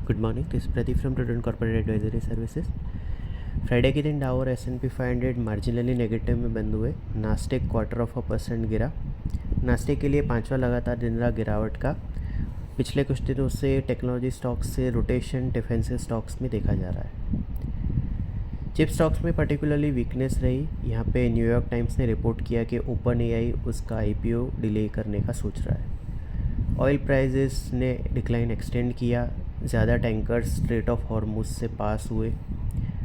Good morning, this Pradeep from prudent corporate advisory services. Friday के दिन डाउ और S&P 500 मार्जिनली नेगेटिव में बंद हुए। नास्टेक 0.25% गिरा। नास्टेक के लिए पांचवा लगातार दिन रहा गिरावट का। पिछले कुछ दिनों से टेक्नोलॉजी स्टॉक्स से रोटेशन डिफेंसिव स्टॉक्स में देखा जा रहा है। चिप स्टॉक्स में पर्टिकुलरली वीकनेस रही। यहाँ पे न्यूयॉर्क टाइम्स ने रिपोर्ट किया कि OpenAI उसका IPO डिले करने का सोच रहा है। ऑयल प्राइजेस ने डिक्लाइन एक्सटेंड किया। ज़्यादा टैंकर्स स्ट्रेट ऑफ हॉर्मुज से पास हुए।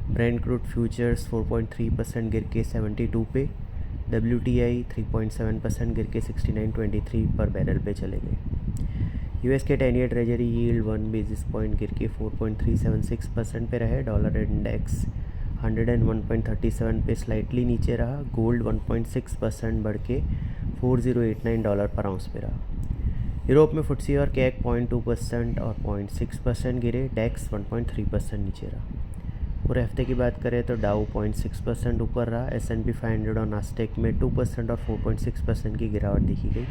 ब्रेंट क्रूड फ्यूचर्स 4.3% गिर के 72 पे। WTI 3.7% गिर के 69.23 पर बैरल पे चले गए। US के 10 year treasury yield 1 basis point गिर के 4.376% पे रहे। डॉलर इंडेक्स 101.37 पे स्लाइटली नीचे रहा। गोल्ड 1.6% बढ़ के $4089 पर आउंस पे रहा। यूरोप में FTSE और CAC 0.2% और 0.6% गिरे। डेक्स 1.3% नीचे रहा। पूरे हफ्ते की बात करें तो डाउ 0.6% ऊपर रहा। S&P 500 और नास्टेक में 2% और 4.6% की गिरावट देखी गई।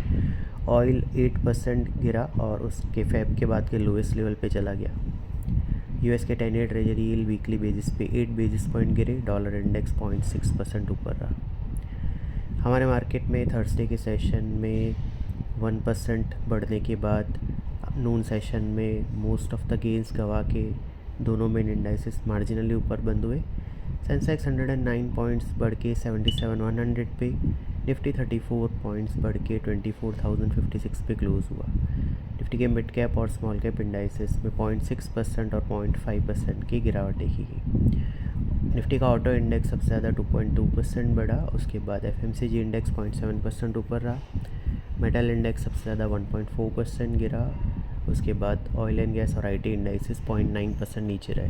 ऑयल 8% गिरा और उसके फेब के बाद के लोएस्ट लेवल पे चला गया। US के 10 year treasury yield weekly basis पे 8 बेसिस पॉइंट गिरे। डॉलर इंडेक्स 0.6% ऊपर रहा। हमारे मार्केट में थर्सडे के सेशन में 1% बढ़ने के बाद नून सेशन में मोस्ट ऑफ द गेंस गवा के दोनों मेन इंडाइसेस मार्जिनली ऊपर बंद हुए। सेंसेक्स 109 पॉइंट्स बढ़ के 77,100 पे। निफ्टी 34 पॉइंट्स बढ़ के 24,056 पे क्लोज हुआ। निफ्टी के मिड कैप और स्मॉल कैप इंडाइसेस में 0.6% और 0.5% की गिरावट देखी गई। निफ्टी का ऑटो इंडेक्स सबसे ज़्यादा 2.2% बढ़ा। उसके बाद FMCG इंडेक्स 0.7% ऊपर रहा। मेटल इंडेक्स सबसे ज़्यादा 1.4% गिरा। उसके बाद ऑयल एंड गैस और IT इंडाइसेस 0.9% नीचे रहे।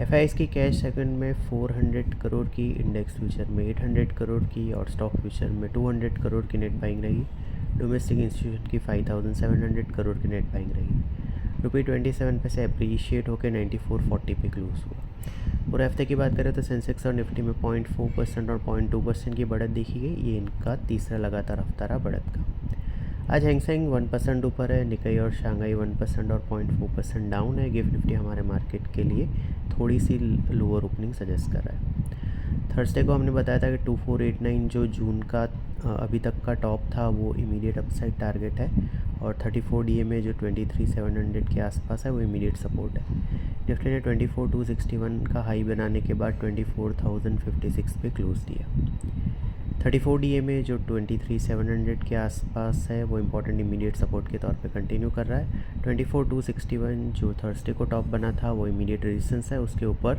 FIs की कैश सेकंड में 400 करोड़ की, इंडेक्स फ्यूचर में 800 करोड़ की और स्टॉक फ्यूचर में 200 करोड़ की नेट बाइंग रही। डोमेस्टिक इंस्टीट्यूशन की 5,700 करोड़ की नेट बाइंग रही। रुपये 27 पैसे अप्रीशिएट होकर 94.40 पे क्लोज हुआ। पूरे हफ्ते की बात करें तो सेंसेक्स और निफ्टी में 0.4% और 0.2% की बढ़त देखी गई। ये इनका तीसरा लगातार हफ्ता रहा बढ़त का। आज हैंगसेंग 1% ऊपर है। निकाई और शंघाई 1% और 0.4% डाउन है। गिफ्ट निफ्टी हमारे मार्केट के लिए थोड़ी सी लोअर ओपनिंग सजेस्ट कर रहा है। थर्सडे को हमने बताया था कि 2489 जो जून का अभी तक का टॉप था वो इमीडिएट अपसाइड टारगेट है और 34 DMA जो 23,700 के आसपास है वो इमीडिएट सपोर्ट है। निफ्टी ने 24,261 का हाई बनाने के बाद 24,056 पे क्लोज दिया। 34 DMA जो 23,700 के आसपास है वो इम्पॉर्टेंट इमीडिएट सपोर्ट के तौर पे कंटिन्यू कर रहा है। 24,261 जो थर्सडे को टॉप बना था वो इमीडिएट रेजिस्टेंस है। उसके ऊपर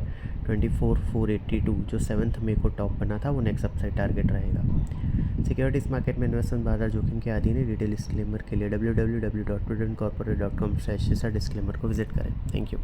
24,482 जो 7 मई को टॉप बना था वो नेक्स्ट अपसाइड टारगेट रहेगा। सिक्योरिटीज़ मार्केट में इन्वेस्टमेंट बाजार जोखिम के अधीन है। डिटेल डिस्क्लेमर के लिए www.prudentcorporate.com/डिस्क्लेमर को विजिट करें। Thank you.